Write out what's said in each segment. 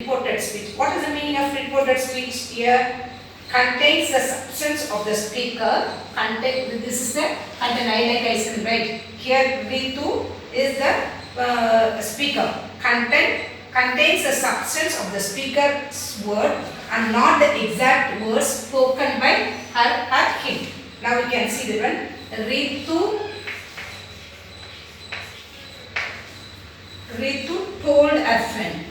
reported speech. What is the meaning of reported speech here? Contains the substance of the speaker. This is the content. I like ice cream, right? Here Ritu is the speaker. Contains the substance of the speaker's word and not the exact words spoken by her or him. Now we can see the one. Ritu told a friend.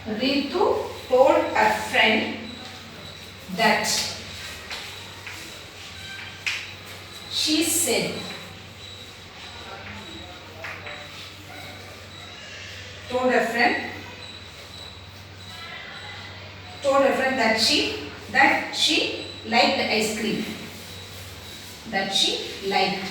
Ritu told a friend that she said. Told a friend that she liked ice cream. That she liked.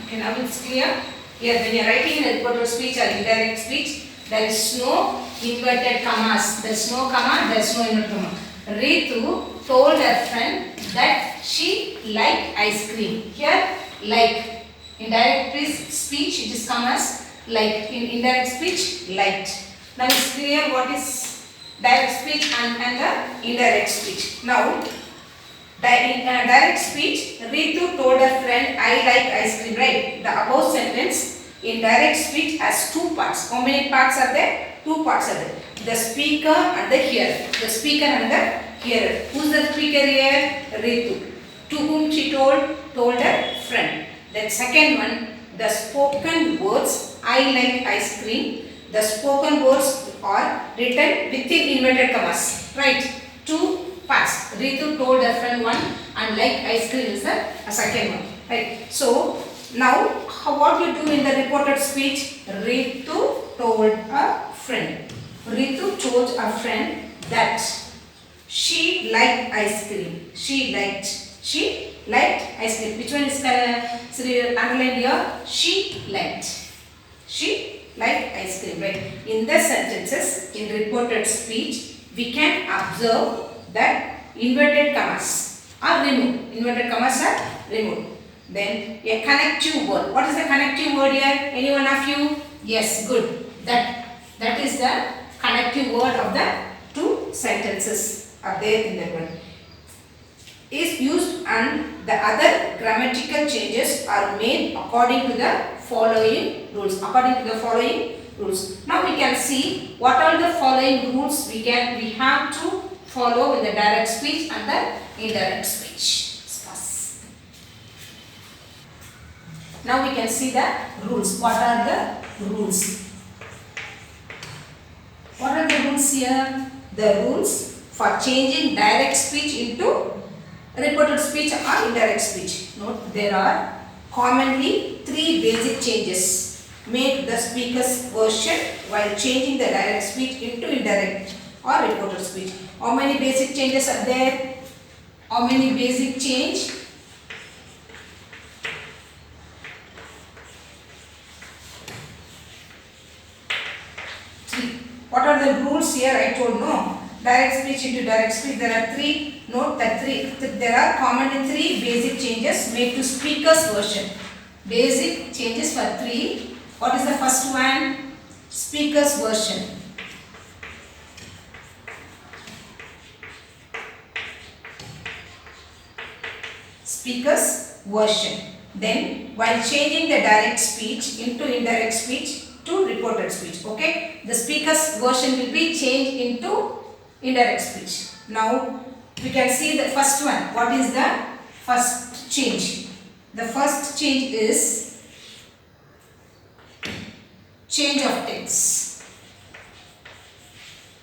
Okay, now it's clear. Here when you are writing in a reported speech or indirect speech, there is no inverted commas. There is no comma, there is no inverted comma. Ritu told her friend that she liked ice cream. Here, like. In direct speech, it is commas. Like. In indirect speech, liked. Now it's clear what is direct speech and the indirect speech. Now, in direct speech, Ritu told her friend, I like ice cream, right? The above sentence in direct speech has two parts. How many parts are there? Two parts are there. The speaker and the hearer. The speaker and the hearer. Who is the speaker here? Ritu. To whom she told her friend. Then second one, the spoken words, I like ice cream. The spoken words are written within inverted commas. Right? Two parts. Ritu told her friend one and like ice cream is the second one. Right? So, now what you do in the reported speech? Ritu told a friend. Ritu told a friend that she liked ice cream. She liked ice cream. Which one is underlined here? She liked. She liked ice cream. Right? In the sentences, in reported speech, we can observe that inverted commas are removed. Inverted commas are removed. Then a connective word. What is the connective word here? Any one of you? Yes, good. That is the connective word of the two sentences are there in that one. Is used and the other grammatical changes are made according to the following rules. Now we can see what are the following rules we have to follow in the direct speech and the indirect speech. Now we can see the rules. What are the rules? What are the rules here? The rules for changing direct speech into reported speech or indirect speech. Note, there are commonly three basic changes made to the speaker's version while changing the direct speech into indirect or reported speech. How many basic changes are there? How many basic change? Three. What are the rules here? I told no. Direct speech into direct speech. There are three. Note that there are commonly three basic changes made to speaker's version. Basic changes for three. What is the first one? Speaker's version. Speaker's version. Then, while changing the direct speech into indirect speech to reported speech. Okay, the speaker's version will be changed into indirect speech. Now, we can see the first one. What is the first change? The first change is change of tense.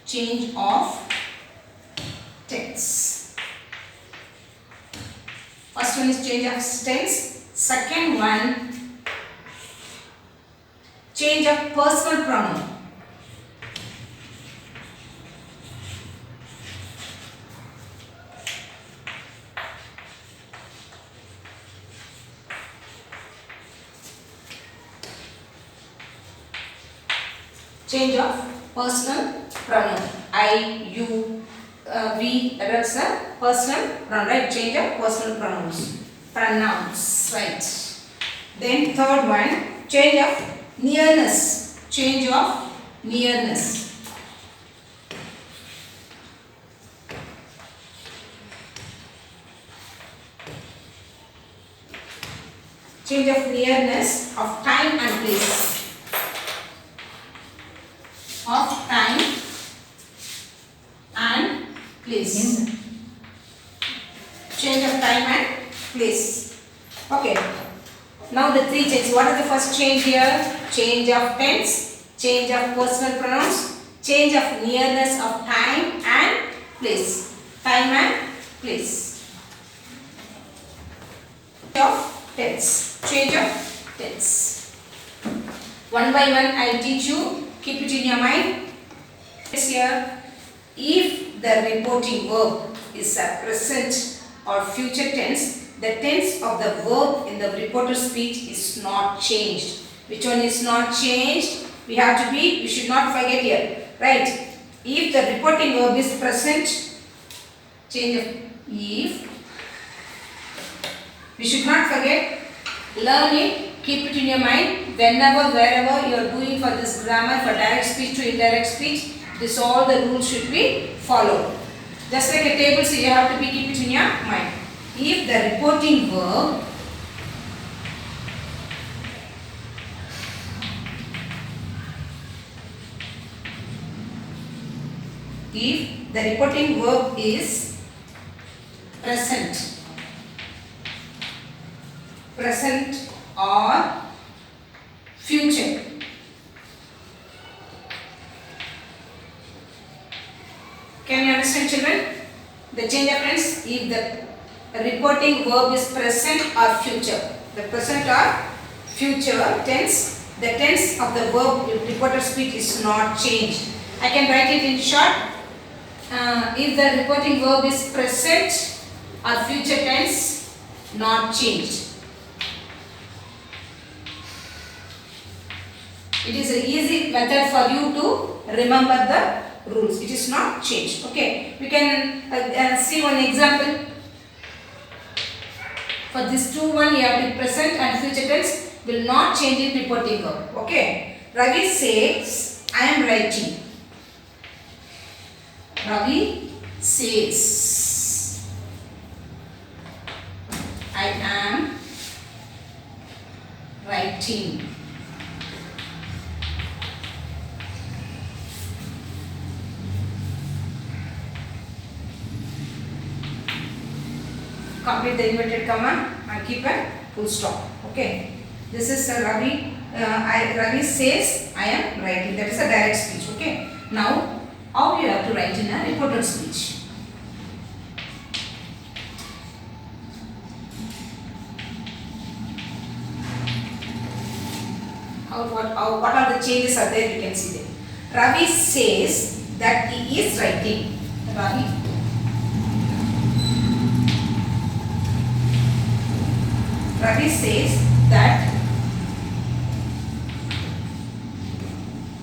Change of tense. First one is change of tense. Second one, change of personal pronoun. Change of personal pronoun. I, you, we, that is a personal pronoun, right? Change of personal pronouns. Pronouns, right. Then third one, change of nearness. Change of nearness. Change of nearness of time and place. Of time and place. Change of time and place. Okay. Now the three changes. What is the first change here? Change of tense, change of personal pronouns, change of nearness of time and place. Time and place. Change of tense. Change of tense. One by one I will teach you. Keep it in your mind. Here, if the reporting verb is a present or future tense, the tense of the verb in the reporter speech is not changed. Which one is not changed? We have to be, we should not forget here. Right? If the reporting verb is present, change of if. We should not forget. Learn it. Keep it in your mind. Whenever, wherever you are doing for this grammar, for direct speech to indirect speech, this all the rules should be followed. Just like a table, so you have to be keep it in your mind. If the reporting verb is present or future, can you understand, children? The change of tense, if the reporting verb is present or future. The present or future tense, the tense of the verb in reporter speech is not changed. I can write it in short. If the reporting verb is present or future tense, not changed. It is an easy method for you to remember the rules. It is not changed. Okay. We can see one example. For this 2-1, you have to present and future tense will not change in reporting verb. Okay. Ravi says, I am writing. Ravi says, I am writing. Complete the inverted comma and keep a full stop. Okay. This is Ravi. Ravi says, I am writing. That is a direct speech. Okay. Now, how you have to write in a reported speech? What are the changes are there? You can see them. Ravi says that he is writing. Ravi says that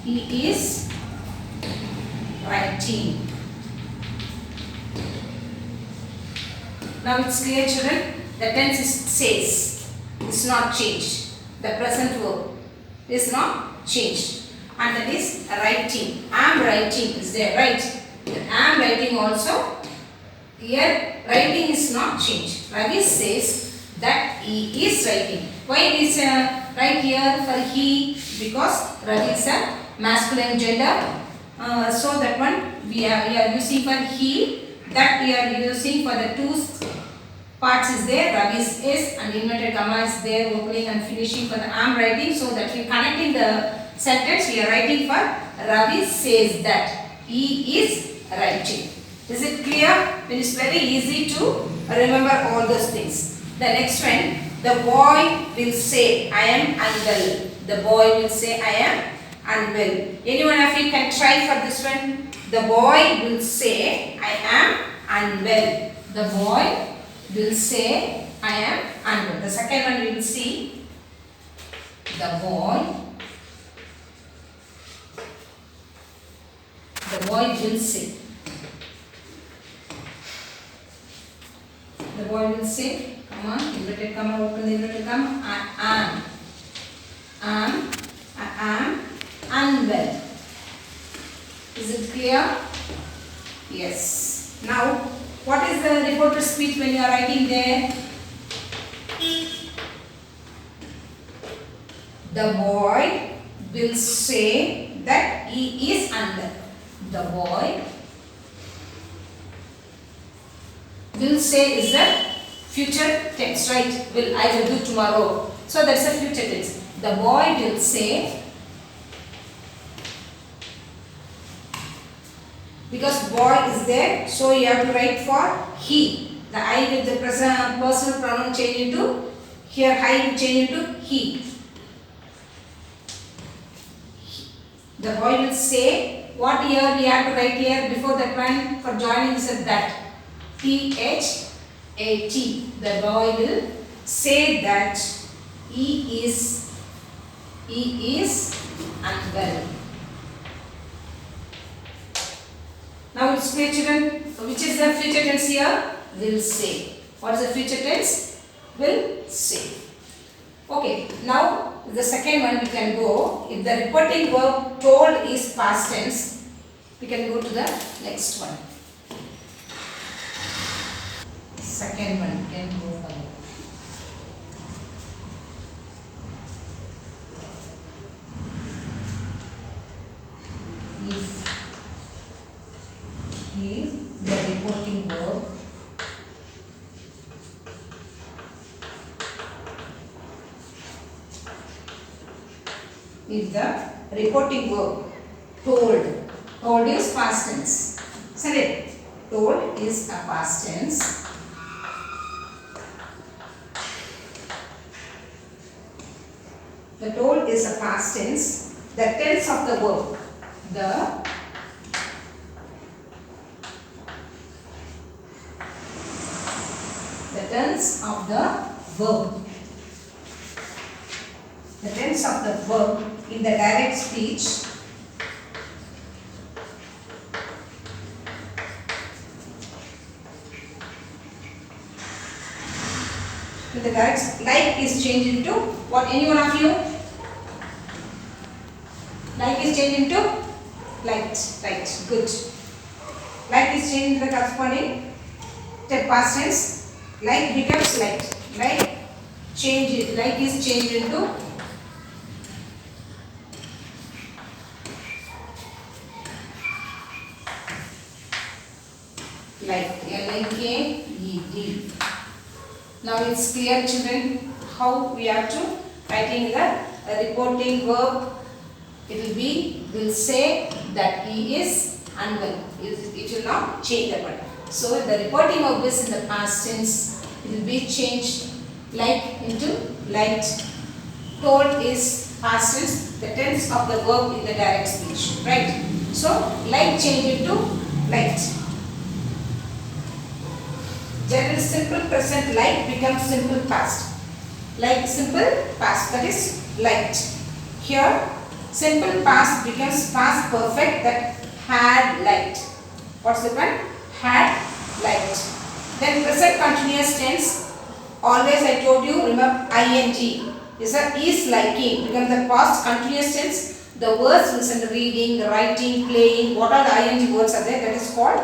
he is writing. Now it's clear, children. The tense is says. It's not changed. The present verb is not changed. And that is writing. I am writing is there, right? I am writing also. Here writing is not changed. Ravi says that he is writing. Why it is right here for he? Because Ravi is a masculine gender. So that one we are using for he. That we are using for the two parts is there. Ravi is and inverted comma is there, opening and finishing for the I am writing. So that we connecting the sentence, we are writing for Ravi says that he is writing. Is it clear? It is very easy to remember all those things. The next one, the boy will say, I am unwell. The boy will say, I am unwell. Anyone of you can try for this one? The boy will say, I am unwell. The boy will say, I am unwell. The second one we will see. The boy will say. The boy will say, comma, inverted comma, open the inverted comma, I am unwell. Is it clear? Yes. Now, what is the reporter speech when you are writing there? The boy will say that he is unwell. The boy will say is the future tense, right? I will do tomorrow. So that's a future tense. The boy will say, because boy is there, so you have to write for he. The I with the present personal pronoun change into, here I will change into he. The boy will say, what here we have to write here before that one for joining is that. T-H-A-T. The boy will say that he is unwell. Now it's clear, children. Which is the future tense here? Will say. What is the future tense? Will say. Okay. Now the second one we can go. If the reporting verb told is past tense, we can go to the next one. Second one we can go for. If the reporting verb told is past tense, isn't it? Told is a past tense. The told is a past tense. The tense of the verb, the tense of the verb. The tense of the verb in the direct speech like is changed into what? Any one of you? Like is changed into light. Right. Good. Like is changed into the corresponding past tense. Like becomes light. Like is changed into light. L-I-K-E-D. Now it's clear, children, how we have to writing the reporting verb. It will say that he is unwell. It will not change the word. So the reporting verb is in the past tense. It will be changed like into light. Told is past tense. The tense of the verb in the direct speech. Right. So like change into light. General simple present like becomes simple past. Like simple past, that is light. Here simple past becomes past perfect, that had light. What's the one? Had light. Then present continuous tense. Always I told you, remember ing is liking. Becomes the past continuous tense. The words listen, reading, writing, playing, what are the ing words are there? That is called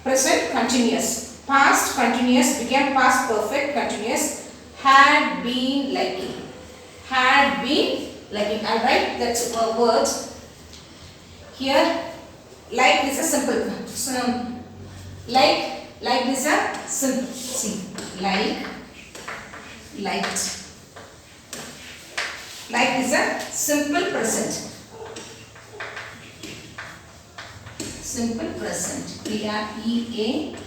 present continuous. Past continuous became past perfect continuous. Had been liking. Had been liking. I'll write that's words. Here, like is a simple. Like is a simple. See, like, light. Like is a simple present. Simple present. P-R-E-A-S-A-S-E-N.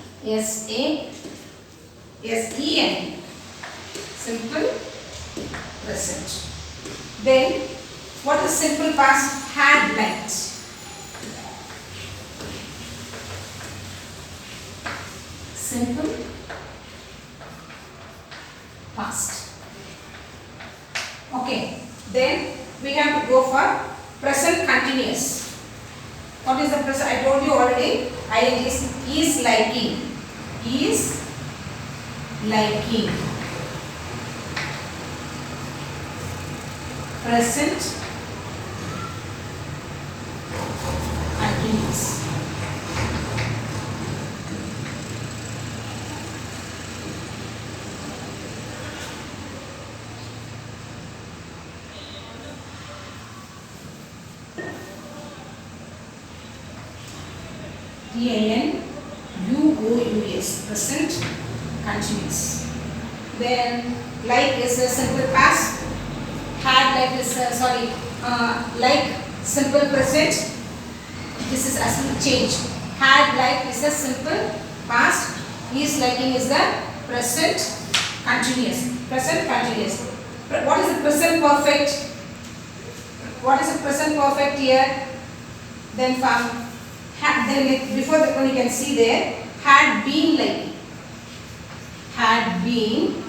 Simple present. Then, what is simple past? Had light. Simple past. Okay. Then, we have to go for present continuous. What is the present? I told you already. Is liking. Is liking. Present continuous. T-I-N-U-O-U-S, present continuous. Then like is a simple past. Had like is like simple present. This is as change. Had like is a simple past. Is liking is the present continuous. Present continuous. What is the present perfect? What is the present perfect here? Then from then before that one you can see there, had been liking. Had been.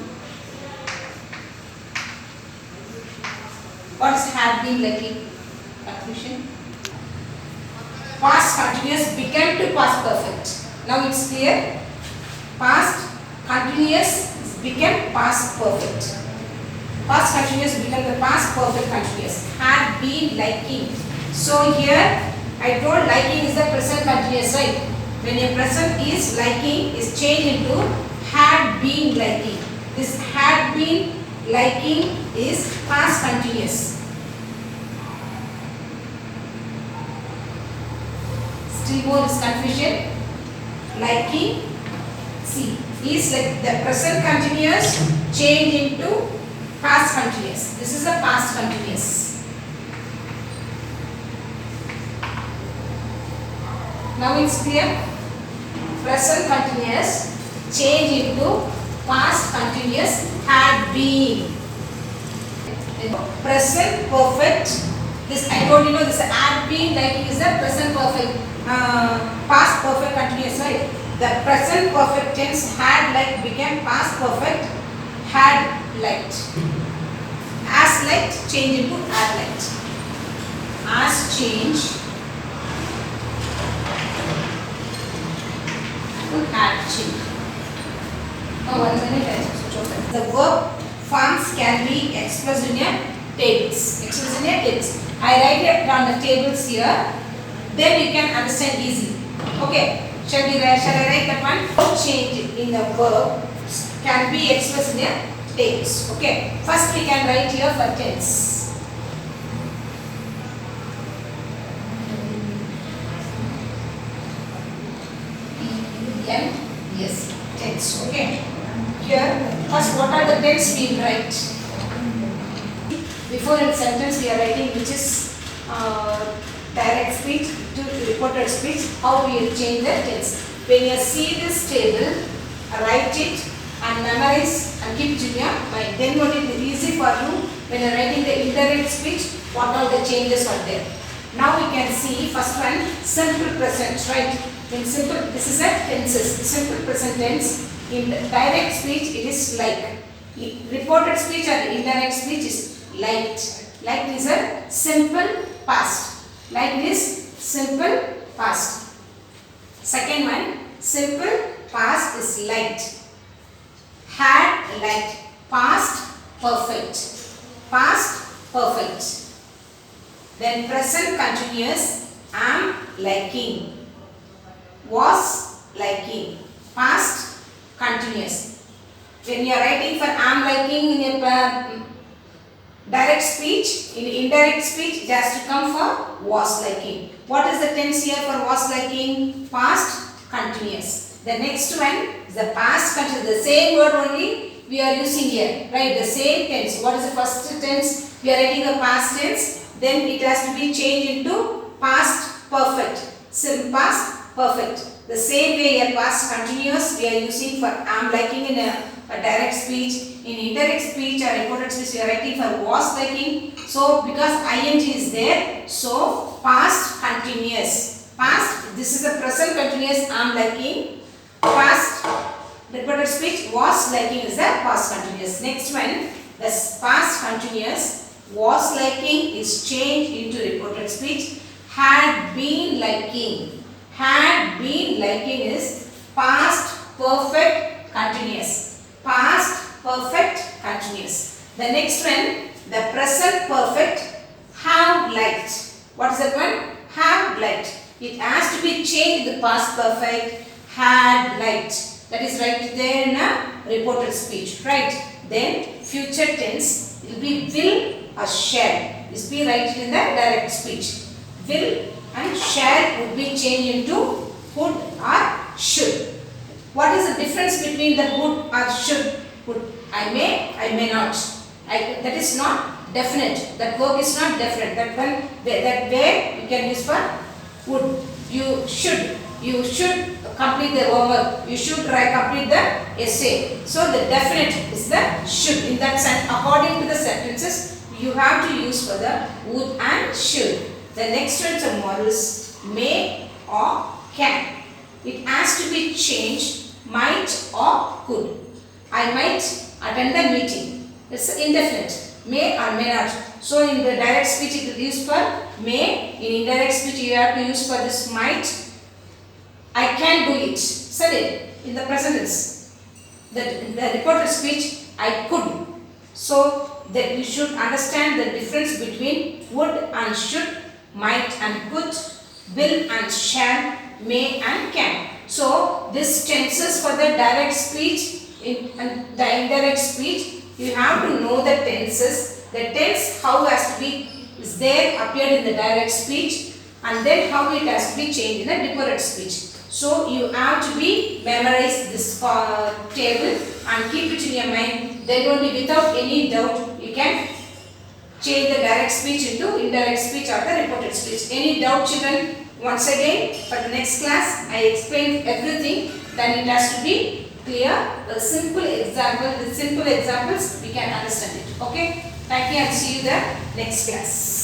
What is had been liking? Conclusion. Past continuous became to past perfect. Now it's clear. Past continuous became past perfect. Past continuous became the past perfect continuous. Had been liking. So here I told liking is the present continuous, right? When a present is liking is changed into had been liking. This had been liking is past continuous. Still more is confusion. Liking, see, is like the present continuous change into past continuous. This is the past continuous. Now it's clear. Present continuous change into past continuous had been. Present perfect. This I told you know this had been liking is the present perfect. Past perfect continuous, right? The present perfect tense had like became past perfect had liked. As liked change into had liked. As change to had change. Now 1 minute I switch off. The verb forms can be expressed in a tables. Expressed in a tables. I write it down the tables here. Then you can understand easily. Okay. Shall I write that one? Change in the verb can be expressed in a tables. Okay. First we can write here for tense. Yes, tense. Okay. Here, first what are the tense we write? Before in sentence we are writing which is direct speech to reported speech. How we will change the tense? When you see this table, write it and memorize and keep it in your mind. Then only it is easy for you when you are writing the indirect speech. What all the changes are there? Now we can see first one simple present, right? In simple, this is a tenses. Simple present tense. In direct speech, it is like. Reported speech or indirect speech is liked. Liked is a simple past. Like this, simple past. Second one, simple past is liked. Had liked. Past perfect. Past perfect. Then present continuous, am liking. Was liking. Past continuous. When you are writing for am liking in a direct speech, in indirect speech, it has to come for was liking. What is the tense here for was liking? Past continuous. The next one is the past continuous. The same word only we are using here, right? The same tense. What is the first tense? We are writing the past tense. Then it has to be changed into past perfect. Past perfect. The same way here past continuous we are using for am liking in a direct speech. In indirect speech or reported speech we are writing for was liking. So because ing is there, so past continuous. Past, this is the present continuous am liking. Past reported speech was liking is the past continuous. Next one, the past continuous was liking is changed into reported speech. Had been liking. Had been liking is past perfect continuous. The next one, the present perfect, have liked. What is that one? Have liked. It has to be changed in the past perfect, had liked. That is right there in a reported speech, right? Then future tense, it will be will or shall. This be right in the direct speech. Will and shall would be changed into would or should. What is the difference between the would or should? Would. I may not. That is not definite. That verb is not definite. That one, that way you can use for would. You should complete the homework. You should complete the essay. So the definite is the should. In that sense, according to the sentences, you have to use for the would and should. The next one tomorrow is may or can. It has to be changed might or could. I might attend the meeting. It's indefinite. May or may not. So in the direct speech it is used for may. In indirect speech you have to use for this might. I can do it. Said it in the present tense. In the reported speech I could. So that you should understand the difference between would and should, might and could, will and shall, may and can. So this tenses for the direct speech. In the indirect speech, you have to know the tenses. The tense how has to be is there appeared in the direct speech, and then how it has to be changed in the reported speech. So you have to be memorize this table and keep it in your mind. Then only without any doubt you can change the direct speech into indirect speech or the reported speech. Any doubt, children? Once again, for the next class, I explained everything. Then it has to be clear. The simple example, with simple examples, we can understand it. Okay? Thank you and see you the next class.